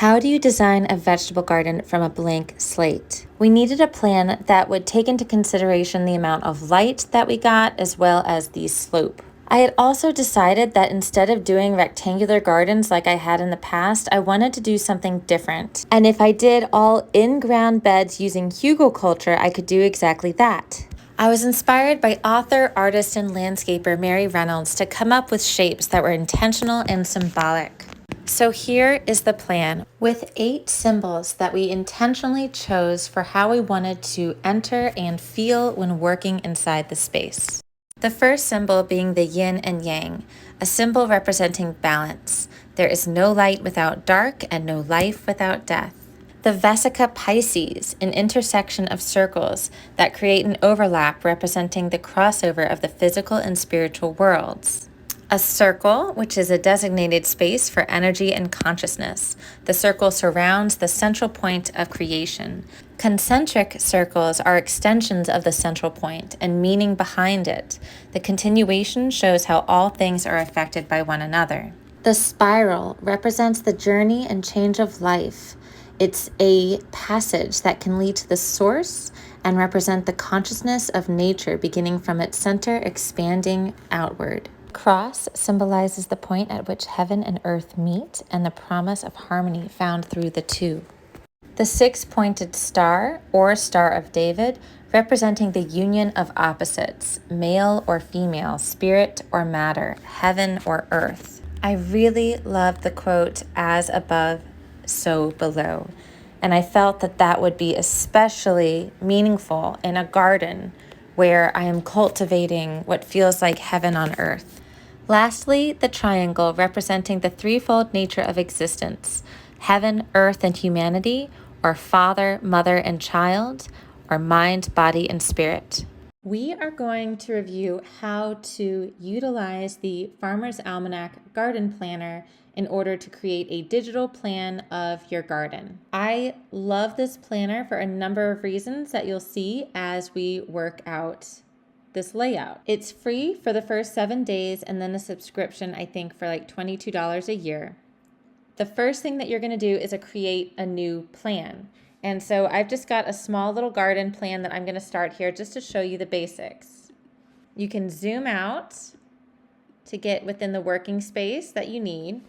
How do you design a vegetable garden from a blank slate? We needed a plan that would take into consideration the amount of light that we got as well as the slope. I had also decided that instead of doing rectangular gardens like I had in the past, I wanted to do something different. And if I did all in-ground beds using hugelkultur, I could do exactly that. I was inspired by author, artist, and landscaper Mary Reynolds to come up with shapes that were intentional and symbolic. So here is the plan, with 8 symbols that we intentionally chose for how we wanted to enter and feel when working inside the space. The first symbol being the yin and yang, a symbol representing balance. There is no light without dark and no life without death. The Vesica Pisces, an intersection of circles that create an overlap representing the crossover of the physical and spiritual worlds. A circle, which is a designated space for energy and consciousness. The circle surrounds the central point of creation. Concentric circles are extensions of the central point and meaning behind it. The continuation shows how all things are affected by one another. The spiral represents the journey and change of life. It's a passage that can lead to the source and represent the consciousness of nature beginning from its center, expanding outward. Cross symbolizes the point at which heaven and earth meet and the promise of harmony found through the two. The 6-pointed star, or Star of David, representing the union of opposites, male or female, spirit or matter, heaven or earth. I really loved the quote, "As above, so below." And I felt that that would be especially meaningful in a garden where I am cultivating what feels like heaven on earth. Lastly, the triangle representing the threefold nature of existence, heaven, earth, and humanity, or father, mother, and child, or mind, body, and spirit. We are going to review how to utilize the Farmer's Almanac Garden Planner in order to create a digital plan of your garden. I love this planner for a number of reasons that you'll see as we work out this layout. It's free for the first 7 days and then a subscription, I think, for like $22 a year. The first thing that you're going to do is create a new plan. And so I've just got a small little garden plan that I'm going to start here just to show you the basics. You can zoom out to get within the working space that you need.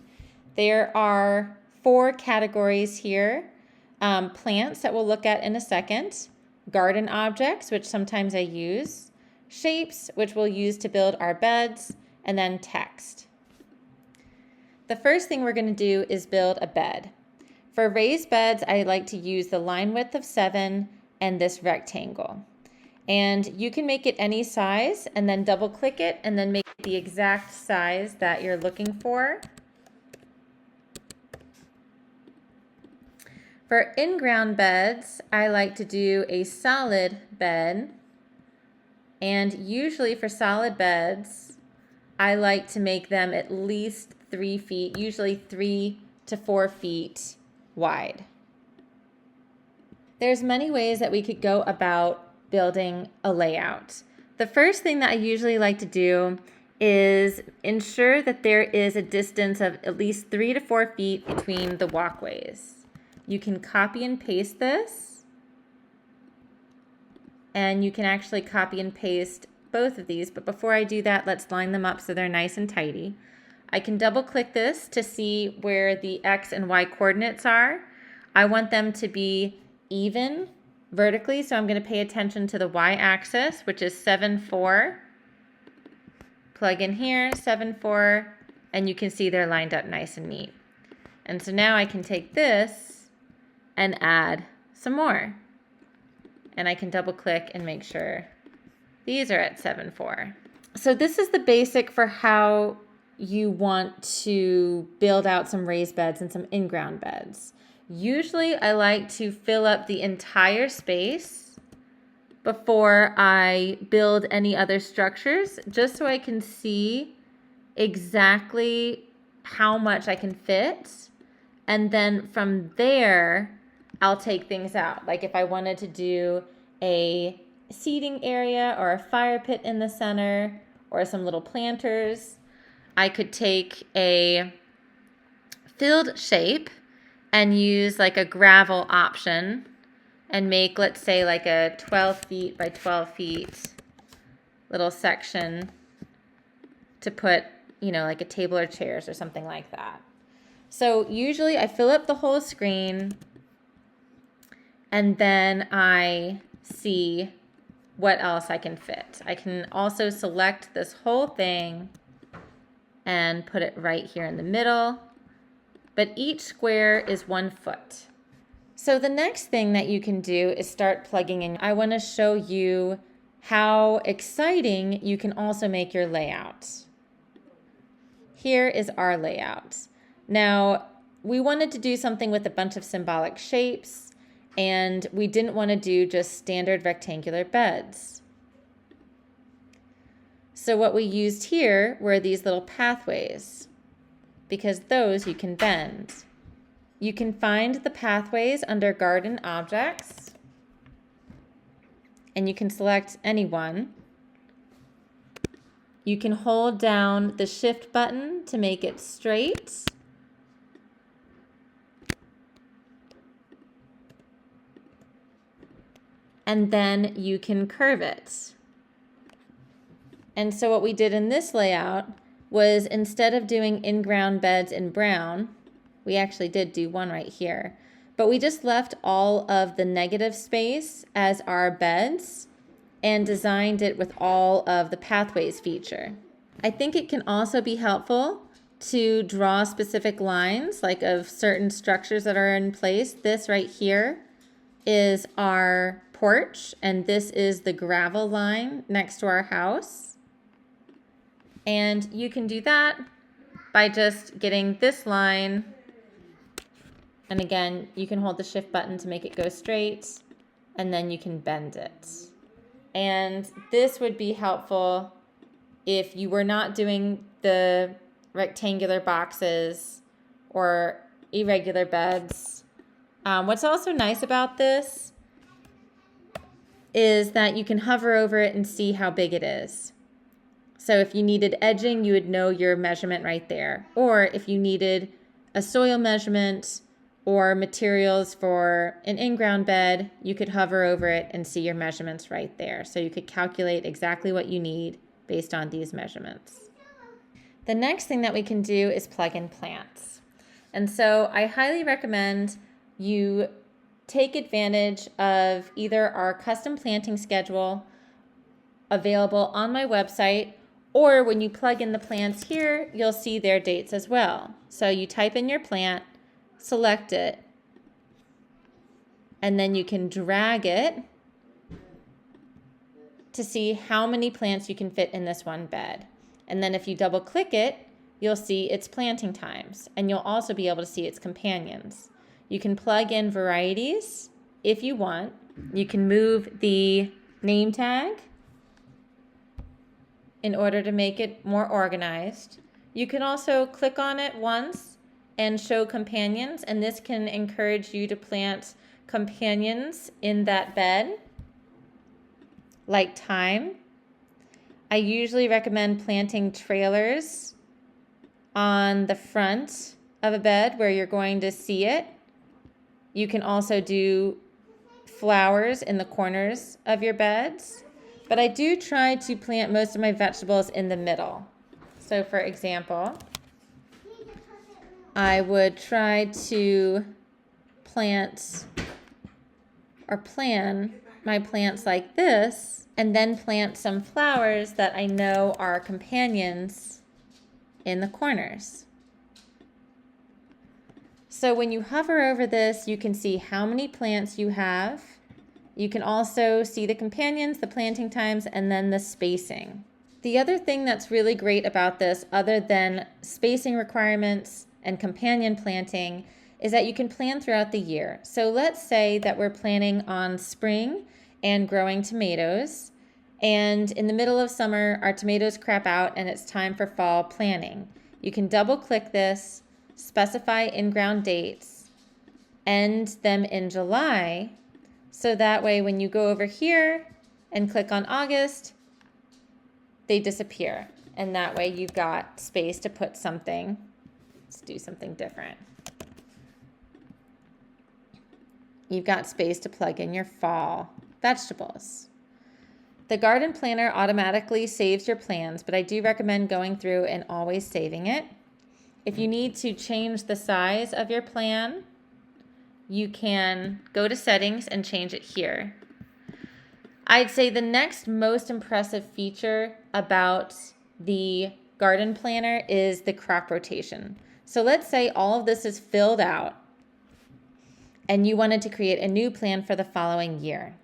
There are 4 categories here. Plants that we'll look at in a second, garden objects, which sometimes I use, shapes, which we'll use to build our beds, and then text. The first thing we're going to do is build a bed. For raised beds, I like to use the line width of 7 and this rectangle. And you can make it any size and then double click it and then make it the exact size that you're looking for. For in-ground beds, I like to do a solid bed. And usually for solid beds, I like to make them at least 3 feet, usually 3 to 4 feet wide. There's many ways that we could go about building a layout. The first thing that I usually like to do is ensure that there is a distance of at least 3 to 4 feet between the walkways. You can copy and paste this. And you can actually copy and paste both of these. But before I do that, let's line them up so they're nice and tidy. I can double click this to see where the X and Y coordinates are. I want them to be even vertically, so I'm going to pay attention to the Y axis, which is 7, 4. Plug in here, 7, 4, and you can see they're lined up nice and neat. And so now I can take this and add some more. And I can double click and make sure these are at 7, 4. So this is the basic for how you want to build out some raised beds and some in-ground beds. Usually I like to fill up the entire space before I build any other structures, just so I can see exactly how much I can fit. And then from there, I'll take things out. Like if I wanted to do a seating area or a fire pit in the center or some little planters, I could take a filled shape and use like a gravel option and make, let's say, like a 12 feet by 12 feet little section to put, you know, like a table or chairs or something like that. So usually I fill up the whole screen and then I see what else I can fit. I can also select this whole thing and put it right here in the middle, but each square is 1 foot. So the next thing that you can do is start plugging in. I want to show you how exciting you can also make your layout. Here is our layout. Now, we wanted to do something with a bunch of symbolic shapes, and we didn't want to do just standard rectangular beds. So what we used here were these little pathways, because those you can bend. You can find the pathways under Garden Objects, and you can select any one. You can hold down the Shift button to make it straight. And then you can curve it. And so what we did in this layout was, instead of doing in-ground beds in brown, we actually did do one right here, but we just left all of the negative space as our beds and designed it with all of the pathways feature. I think it can also be helpful to draw specific lines, like of certain structures that are in place. This right here is our porch, and this is the gravel line next to our house. And you can do that by just getting this line, and again, you can hold the Shift button to make it go straight, and then you can bend it. And this would be helpful if you were not doing the rectangular boxes or irregular beds. What's also nice about this is that you can hover over it and see how big it is. So if you needed edging, you would know your measurement right there. Or if you needed a soil measurement or materials for an in-ground bed, you could hover over it and see your measurements right there. So you could calculate exactly what you need based on these measurements. The next thing that we can do is plug in plants. And so I highly recommend you take advantage of either our custom planting schedule available on my website, or when you plug in the plants here, you'll see their dates as well. So you type in your plant, select it, and then you can drag it to see how many plants you can fit in this one bed. And then if you double click it, you'll see its planting times, and you'll also be able to see its companions. You can plug in varieties if you want. You can move the name tag in order to make it more organized. You can also click on it once and show companions, and this can encourage you to plant companions in that bed, like thyme. I usually recommend planting trailers on the front of a bed where you're going to see it. You can also do flowers in the corners of your beds, but I do try to plant most of my vegetables in the middle. So for example, I would try to plant or plan my plants like this, and then plant some flowers that I know are companions in the corners. So when you hover over this, you can see how many plants you have. You can also see the companions, the planting times, and then the spacing. The other thing that's really great about this, other than spacing requirements and companion planting, is that you can plan throughout the year. So let's say that we're planning on spring and growing tomatoes, and in the middle of summer, our tomatoes crap out and it's time for fall planting. You can double click this, specify in-ground dates, end them in July, so that way when you go over here and click on August, they disappear. And that way you've got space to put something. Let's do something different. you've got space to plug in your fall vegetables. The garden planner automatically saves your plans, but I do recommend going through and always saving it. If you need to change the size of your plan, you can go to settings and change it here. I'd say the next most impressive feature about the garden planner is the crop rotation. So let's say all of this is filled out and you wanted to create a new plan for the following year.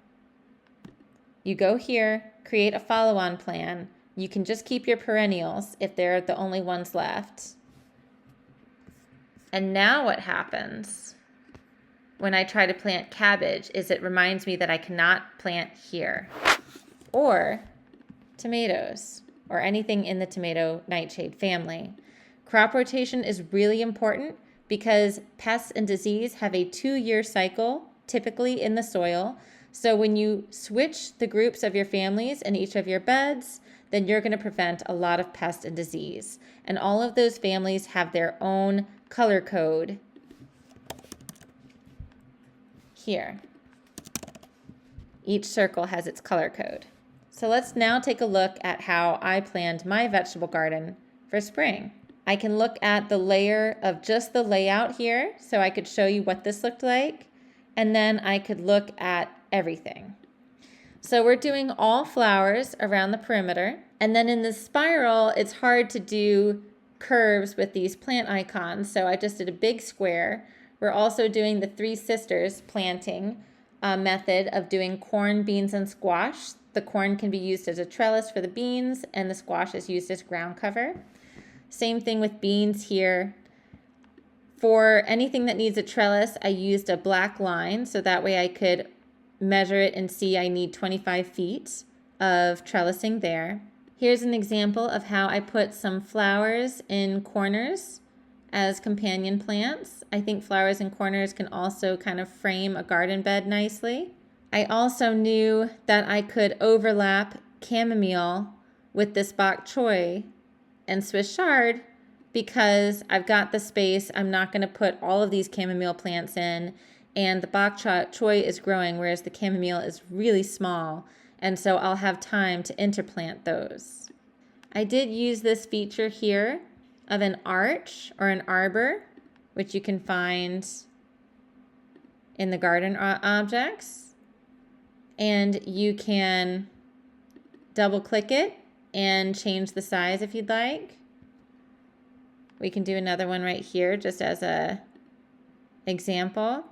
You go here, create a follow-on plan. You can just keep your perennials if they're the only ones left. And now what happens when I try to plant cabbage is it reminds me that I cannot plant here, or tomatoes, or anything in the tomato nightshade family. Crop rotation is really important because pests and disease have a 2-year cycle typically in the soil. So when you switch the groups of your families in each of your beds, then you're going to prevent a lot of pest and disease. And all of those families have their own color code here. Each circle has its color code. So let's now take a look at how I planned my vegetable garden for spring. I can look at the layer of just the layout here, so I could show you what this looked like, and then I could look at everything. So we're doing all flowers around the perimeter, and then in the spiral, it's hard to do curves with these plant icons, so I just did a big square. We're also doing the Three Sisters planting method of doing corn, beans, and squash. The corn can be used as a trellis for the beans, and the squash is used as ground cover. Same thing with beans here. For anything that needs a trellis, I used a black line, so that way I could measure it and see I need 25 feet of trellising there. Here's an example of how I put some flowers in corners as companion plants. I think flowers in corners can also kind of frame a garden bed nicely. I also knew that I could overlap chamomile with this bok choy and Swiss chard because I've got the space. I'm not going to put all of these chamomile plants in, and the bok choy is growing, whereas the chamomile is really small, and so I'll have time to interplant those. I did use this feature here of an arch or an arbor, which you can find in the garden objects, and you can double click it and change the size if you'd like. We can do another one right here just as a example.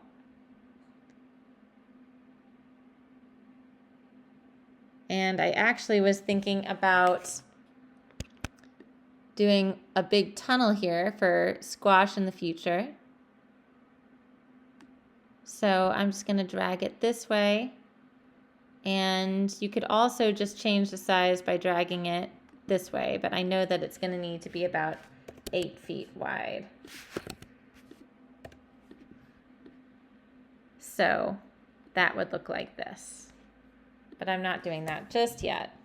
And I actually was thinking about doing a big tunnel here for squash in the future. So I'm just going to drag it this way. And you could also just change the size by dragging it this way, but I know that it's going to need to be about 8 feet wide. So that would look like this, but I'm not doing that just yet.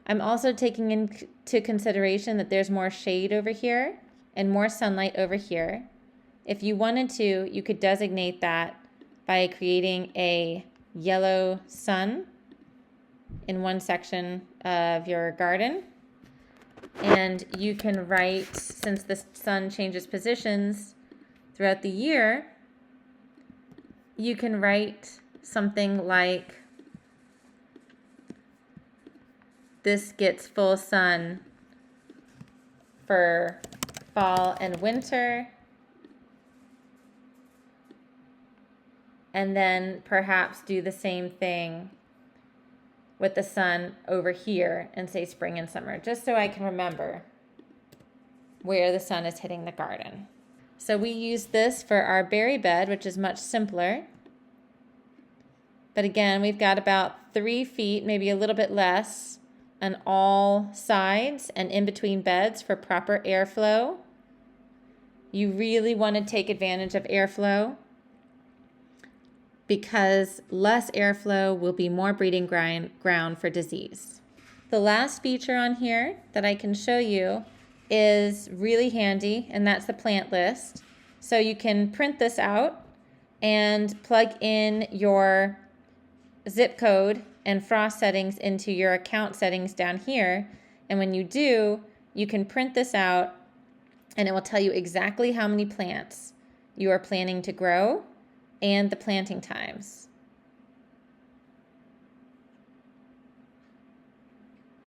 I'm also taking into consideration that there's more shade over here and more sunlight over here. If you wanted to, you could designate that by creating a yellow sun in one section of your garden. And you can write, since the sun changes positions throughout the year, you can write something like, this gets full sun for fall and winter. And then perhaps do the same thing with the sun over here and say spring and summer, just so I can remember where the sun is hitting the garden. So we use this for our berry bed, which is much simpler. But again, we've got about 3 feet, maybe a little bit less, on all sides and in between beds for proper airflow. You really want to take advantage of airflow, because less airflow will be more breeding ground for disease. The last feature on here that I can show you is really handy, and that's the plant list. So you can print this out and plug in your zip code and frost settings into your account settings down here. And when you do, you can print this out and it will tell you exactly how many plants you are planning to grow and the planting times.